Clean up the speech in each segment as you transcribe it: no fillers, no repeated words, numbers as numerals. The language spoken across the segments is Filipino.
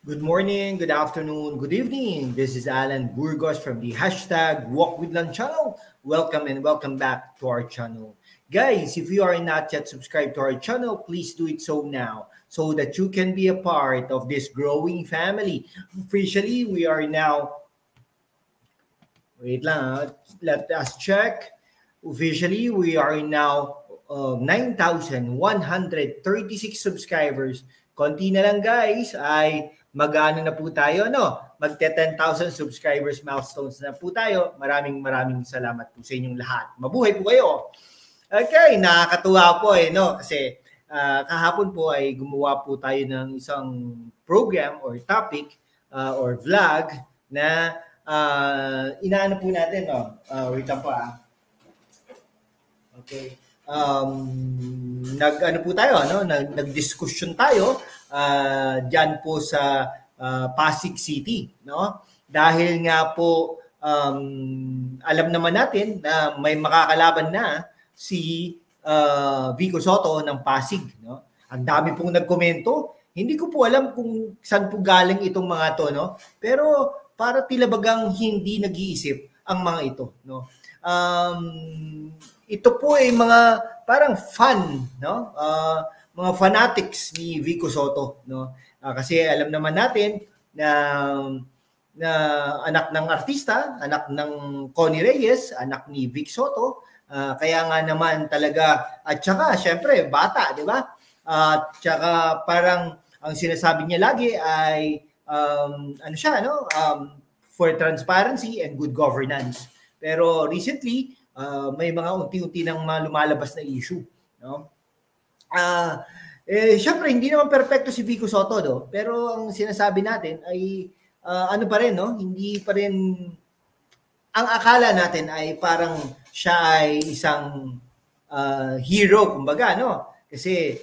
Good morning, good afternoon, good evening. This is Alan Burgos from the hashtag Walk with Lan channel. Welcome and welcome back to our channel. Guys, if you are not yet subscribed to our channel, please do it so now so that you can be a part of this growing family. Officially, we are now, wait lang, let us check. Officially, we are now 9,136 subscribers. Konti na lang guys, ay mag-ano na po tayo, no? Magte 10,000 subscribers milestones na po tayo. Maraming salamat po sa inyong lahat. Mabuhay po kayo. Okay, nakakatuwa po no? Kasi kahapon po ay gumawa po tayo ng isang program or topic or vlog na inaano po natin, no? Wait lang po Okay. Nag-ano po tayo, no? Nag-discussion tayo diyan po sa Pasig City, no? Dahil nga po alam naman natin na may makakalaban na si Vico Sotto ng Pasig, no? Ang dami pong nagkomento. Hindi ko po alam kung saan po galing itong mga to, no? Pero para tila bagang hindi nag-iisip ang mga ito, no? Ito po ay mga parang fan, no? Mga fanatics ni Vico Sotto, no? Kasi alam naman natin na anak ng artista, anak ng Connie Reyes, anak ni Vic Sotto, kaya nga naman talaga, at saka syempre bata, di ba? At saka parang ang sinasabi niya lagi ay ano siya, no? For transparency and good governance. Pero recently, may mga unti-unti nang lumalabas na issue, no? Syempre hindi naman perpekto si Vico Sotto, no? Pero ang sinasabi natin ay ano pa rin, no? Hindi pa rin ang akala natin ay parang siya ay isang hero, kumbaga, no? Kasi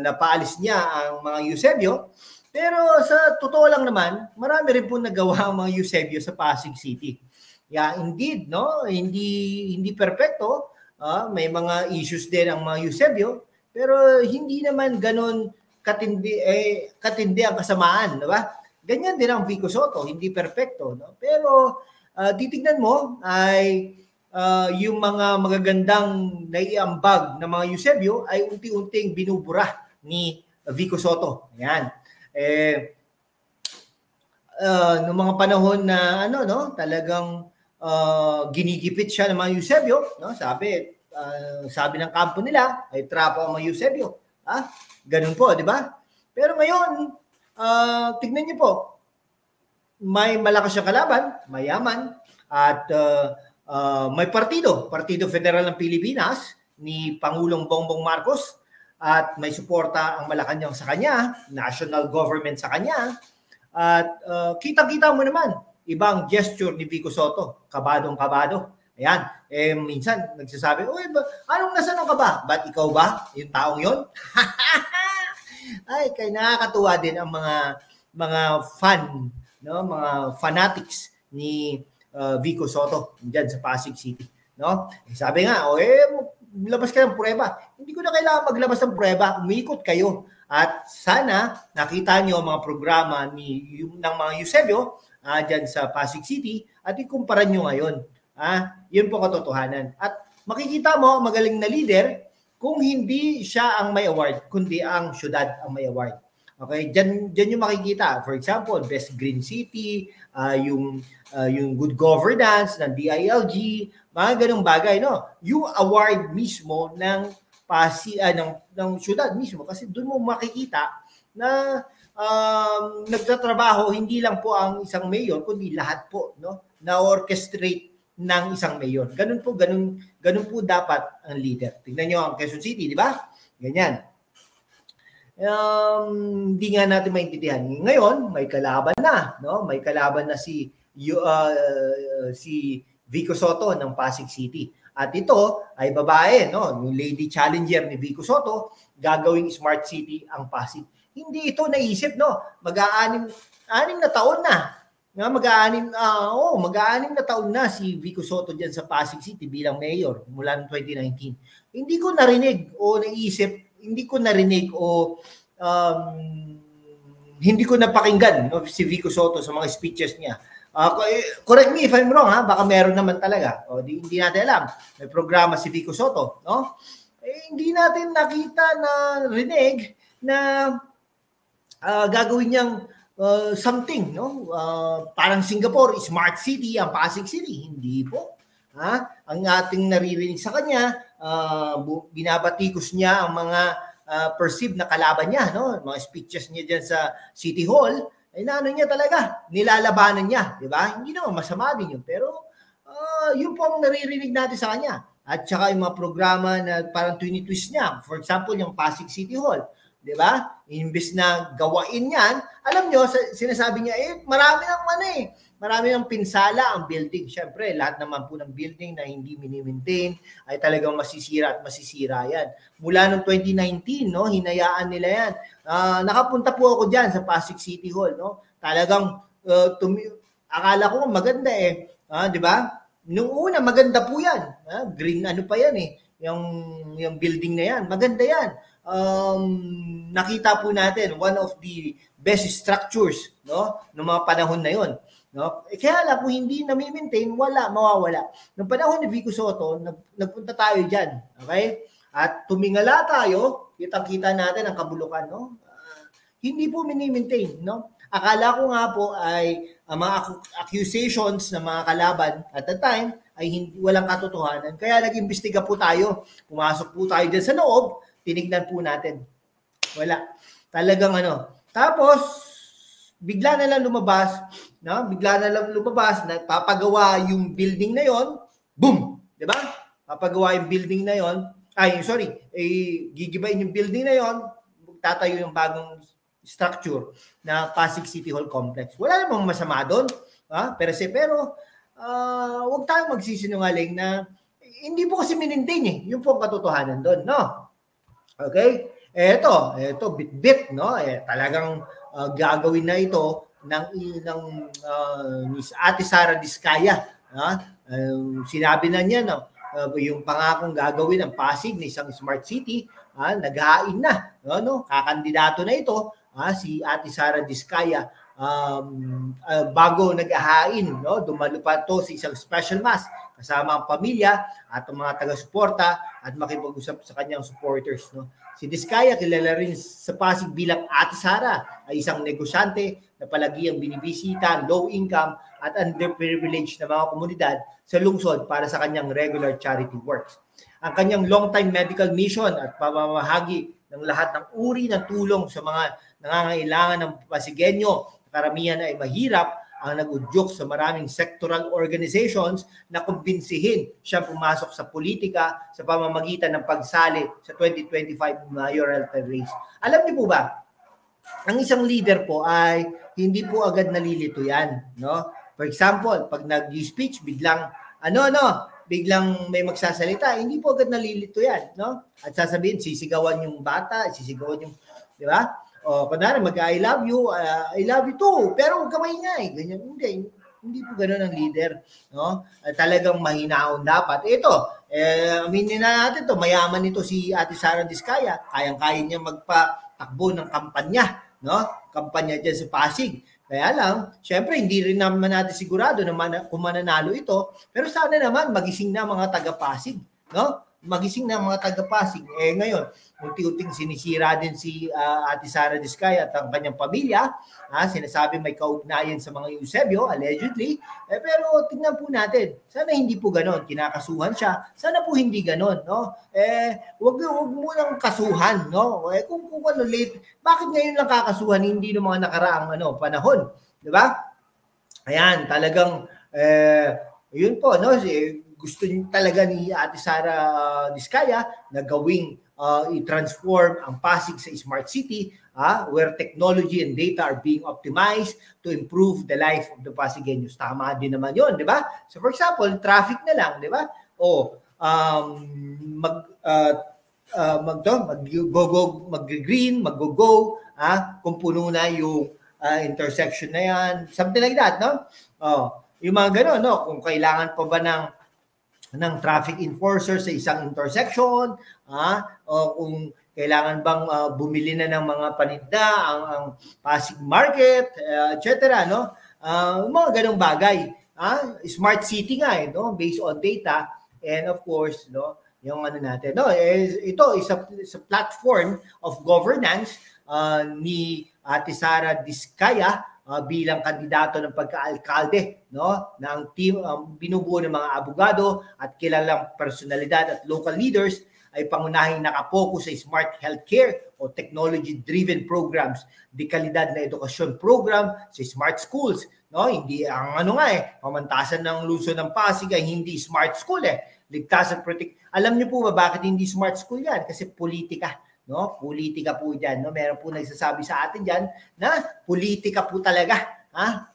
napaalis niya ang mga Eusebio. Pero sa totoo lang naman, marami rin po nagawa ang mga Eusebio sa Pasig City. Yeah, indeed, no? Hindi perpekto. May mga issues din ang mga Eusebio, pero hindi naman ganoon katindi ang kasamaan, di ba? Ganyan din ang Vico Sotto, hindi perpekto, no? Pero titignan mo ay yung mga magagandang naiambag ng mga Eusebio ay unti-unting binubura ni Vico Sotto. Ayan. Noong mga panahon na ano, no, talagang ginigipit siya ng mga Eusebio, no? Sabi ng kampo nila ay trapo ang mga Eusebio. Ganun po, di ba? Pero ngayon, tignan niyo po, may malakas siyang kalaban, mayaman, at may Partido Federal ng Pilipinas ni Pangulong Bongbong Marcos, at may suporta ang Malacanang sa kanya, national government sa kanya, at kitang-kita mo naman, ibang gesture ni Vico Sotto, kabadong-kabado. Ayan, minsan nagsasabi, anong nasaan ka ba? Ba't ikaw ba? Yung taong yon? Ay, kaya nakakatuwa din ang mga fan, no? Mga fanatics ni Vico Sotto diyan sa Pasig City, no? Sabi nga, labas ka ng prueba. Hindi ko na kailangan maglabas ng prueba. Umikot kayo. At sana nakita niyo ang mga programa ng mga Eusebio diyan sa Pasig City at ikumpara niyo ngayon. Yun po katotohanan. At makikita mo magaling na leader kung hindi siya ang may award, kundi ang syudad ang may award. Okay, diyan yung makikita. For example, Best Green City, yung good governance ng DILG, mga ganung bagay, no? Yung award mismo ng ng syudad mismo, kasi doon mo makikita na nagtatrabaho hindi lang po ang isang mayor kundi lahat po, no, na orchestrate ng isang mayor. Ganun po dapat ang leader. Tingnan niyo ang Quezon City, di ba? Ganyan. Hindi nga natin maintindihan. Ngayon, may kalaban na, no? May kalaban na si Vico Sotto ng Pasig City. At ito ay babae, no? Yung lady challenger ni Vico Sotto, gagawing smart city ang Pasig. Hindi ito naisip, no? Mag-aanim na taon na. Mag-aanim na taon na si Vico Sotto diyan sa Pasig City bilang mayor mula noong 2019. Hindi ko narinig o naisip, hindi ko narinig o hindi ko napakinggan, no, si Vico Soto sa mga speeches niya. Correct me if I'm wrong, ha? Baka meron naman talaga. O, hindi natin alam. May programa si Vico Soto, no? Hindi natin nakita na rinig na gagawin niyang something, no? Parang Singapore, smart city, ang Pasig City. Hindi po. Ha? Ang ating naririnig sa kanya, binabatikos niya ang mga perceived na kalaban niya, no? Mga speeches niya dyan sa City Hall, ay naano niya talaga, nilalabanan niya, di ba? Hindi naman masama din yun, pero yun po ang naririnig natin sa kanya. At saka yung mga programa na parang twist niya, for example, yung Pasig City Hall, di ba? Imbes na gawain yan, alam nyo, sinasabi niya, marami ng pinsala ang building. Siyempre, lahat naman po ng building na hindi mini-maintain ay talagang masisira at masisira yan. Mula noong 2019, no, hinayaan nila yan. Nakapunta po ako dyan sa Pasig City Hall, no? Talagang akala ko maganda di ba? Nung una maganda po yan. Green ano pa yan yung building na yan. Maganda yan. Nakita po natin one of the best structures, no, ng mga panahon na yon, no? Kaya lang kung hindi na-maintain, mawawala. Noong panahon ni Vico Soto, nagpunta tayo diyan, okay? At tumingala tayo, kitang-kita natin ang kabulukan, no? Hindi po mini-maintain, no? Akala ko nga po ay mga accusations ng mga kalaban at the time ay walang katotohanan. Kaya nag-imbestiga po tayo. Pumasok po tayo diyan sa loob, tinignan po natin. Wala. Talagang Tapos, bigla na lang lumabas, no? Papagawa yung building na yon, boom! Di ba? Papagawa yung building na yon, gigibayin yung building na yon, tatayo yung bagong structure na Pasig City Hall Complex. Wala namang masama doon, pero huwag tayong magsisinungaling na hindi po kasi minintain Yung po ang katotohanan doon, no? Okay? Ito bit-bit, no? Talagang gagawin na ito ng Ate Sara Diskaya, sinabi na niya, no? Yung pangakong gagawin ng Pasig na isang smart city, naghain na, no? Kakandidato na ito, si Ate Sara Diskaya. Bago nag-ahain, no? Dumalo pa to sa isang special mass kasama ang pamilya at ang mga taga-suporta at makipag-usap sa kanyang supporters, no? Si Diskaya, kilala rin sa Pasig bilang Ate Sara, ay isang negosyante na palagi ang binibisita, low income at underprivileged na mga komunidad sa lungsod para sa kanyang regular charity works. Ang kanyang long-time medical mission at pamamahagi ng lahat ng uri ng tulong sa mga nangangailangan ng Pasigueño, karamihan ay mahirap, ang nag-udyok sa maraming sectoral organizations na kumbinsihin siya pumasok sa politika sa pamamagitan ng pagsali sa 2025 mayoral race. Alam niyo po ba, ang isang leader po ay hindi po agad nalilito yan, no? For example, pag nag-speech, biglang biglang may magsasalita, hindi po agad nalilito yan, no? At sasabihin, sisigawan yung bata, sisigawan yung, di ba? O, kunwari, I love you too, pero huwag ka maingay. Ganyan, hindi po ganoon ang leader, no? Talagang mahinaon dapat. Ito, aminin na natin to, mayaman ito si Ate Sara Diskaya, kayang-kaya niya magpatakbo ng kampanya, no? Kampanya diyan sa Pasig. Kaya lang, syempre hindi rin naman natin sigurado na kung mananalo ito, pero sana naman magising na mga taga-Pasig, no? Magising na mga taga-Pasig. Ngayon, unti-unting sinisira din si Ate Sara Diskaya at ang kanyang pamilya. Sinasabi may kaugnayan sa mga Eusebio, allegedly. Pero tingnan po natin, sana hindi po ganon. Kinakasuhan siya. Sana po hindi ganon, no? Wag mo nang kasuhan, no? Kung late, bakit ngayon lang kakasuhan, hindi ng mga nakaraang panahon, di ba? Ayan, talagang yun po, no? Gusto talaga ni Ate Sara Diskaya na gawing i-transform ang Pasig sa smart city where technology and data are being optimized to improve the life of the Pasigueños. Tama din naman yun, di ba? So for example, traffic na lang, di ba? Mag-green, mag-go, kung puno na yung intersection na yan, something like that, no? Yung mga gano'n, no? Kung kailangan pa ba ng traffic enforcer sa isang intersection, o kung Kailangan bang bumili na ng mga paninda ang Pasig Market, etc. No? Mga ganong bagay. Smart city nga based on data, and of course yung ano natin ito is a platform of governance ni Ate Sara Diskaya bilang kandidato ng pagka-alkalde na ang team binubuo ng mga abogado at kilalang personalidad at local leaders ay pangunahing nakapokus sa smart healthcare o technology-driven programs, dekalidad na edukasyon program sa smart schools. Hindi ang pamantasan ng Luzon ng Pasig ay hindi smart school Ligtas at protect. Alam niyo po ba bakit hindi smart school yan? Kasi politika. Politika po dyan. Meron po nagsasabi sa atin dyan na politika po talaga.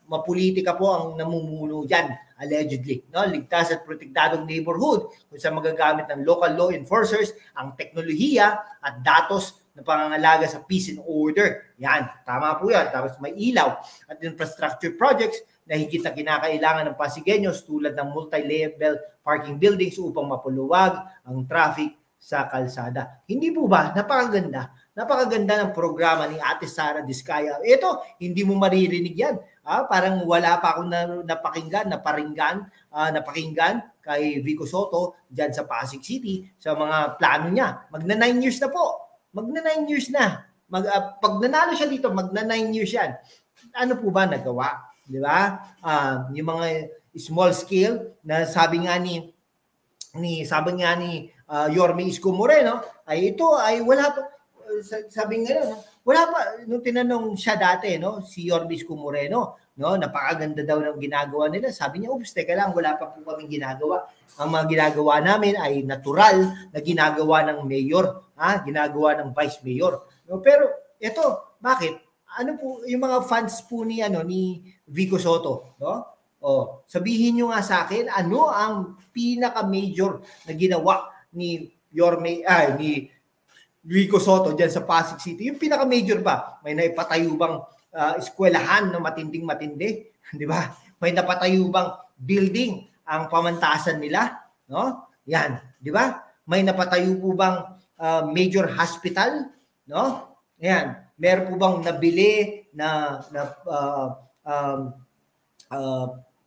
Mapolitika po ang namumuno dyan, allegedly. Ligtas at protektadong neighborhood kung saan magagamit ng local law enforcers ang teknolohiya at datos na pangangalaga sa peace and order. Yan, tama po yan. Tapos may ilaw at infrastructure projects na higit na kinakailangan ng Pasigueños tulad ng multi-level parking buildings upang mapuluwag ang traffic sa kalsada. Hindi po ba? Napakaganda. Napakaganda ng programa ni Ate Sara Diskaya. Ito, hindi mo maririnig yan. Parang wala pa akong napakinggan kay Vico Soto dyan sa Pasig City sa mga plano niya. Magna 9 years na po. Magna 9 years na. Pag nanalo siya dito, magna 9 years yan. Ano po ba nagawa? Di ba? Yung mga small scale na sabi nga ni Yorme Isko Moreno ay ito ay wala pa, sabi nga wala pa nung tinanong siya dati si Yorme Isko Moreno napakaganda daw ng ginagawa nila, sabi niya oops teka lang, wala pa po kaming ginagawa, ang mga ginagawa namin ay natural na ginagawa ng mayor, ginagawa ng vice mayor. Pero ito, bakit? Ano po yung mga fans po ni Vico Soto, sabihin niyo nga sa akin ano ang pinaka-major na ginawa ni Vico Soto diyan sa Pasig City. Yung pinaka-major ba? May naipatayo bang eskwelahan na matinding-matindi, 'di ba? May napatayo bang building ang pamantasan nila, Yan, 'di ba? May napatayo po bang major hospital, Yan. Meron po bang nabili na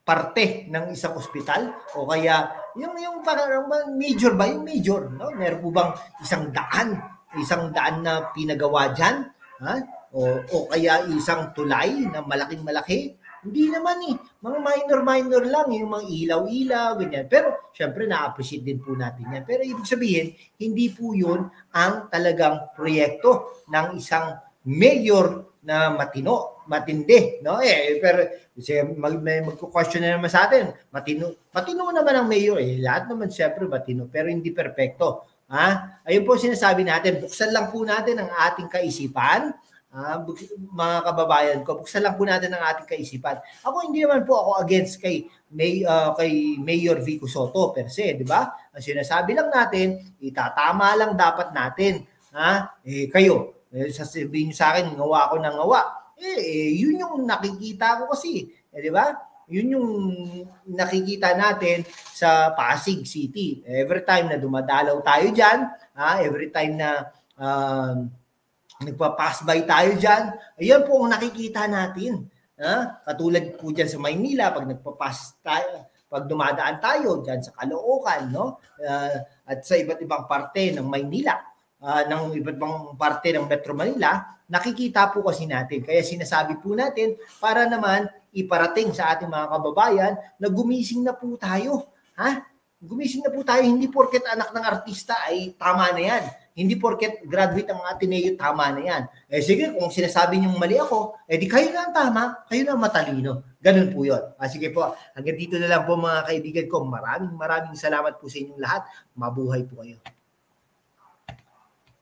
parte ng isang ospital o kaya yung parang major ba, yung major, meron po bang isang daan na pinagawa diyan, o kaya isang tulay na malaking-malaki? Hindi naman mga minor lang yung mga ilaw-ilaw ganyan, pero syempre na-appreciate din po natin yan, pero ibig sabihin hindi po yun ang talagang proyekto ng isang mayor na matindi, pero may magko-question na naman sa atin, matino naman ang mayor, lahat naman siyempre matino, pero hindi perpekto. Ayun po sinasabi natin, buksan lang po natin ang ating kaisipan, mga kababayan ko, buksan lang po natin ang ating kaisipan. Ako hindi naman po ako against kay Mayor Vico Soto per se, di ba? Ang sinasabi lang natin, itatama lang dapat natin, kayo sasabihin nyo sa akin, ngawa ako ng ngawa. Yun yung nakikita ko kasi. Di ba? Yun yung nakikita natin sa Pasig City. Every time na dumadalaw tayo dyan, every time na nagpa-pass by tayo dyan, ayan po ang nakikita natin. Katulad po dyan sa Maynila, pag nagpa-pass tayo, pag dumadaan tayo dyan sa Caloocan, at sa iba't ibang parte ng Maynila, ng iba't ibang parte ng Metro Manila, nakikita po kasi natin. Kaya sinasabi po natin para naman iparating sa ating mga kababayan na gumising na po tayo. Gumising na po tayo. Hindi porket anak ng artista ay tama na yan. Hindi porket graduate ang Ateneo, tama na yan. Sige, kung sinasabi niyong mali ako, di kayo na ang tama, kayo na matalino. Ganun po yun. Sige po, hanggang dito na lang po mga kaibigan ko. Maraming salamat po sa inyong lahat. Mabuhay po kayo.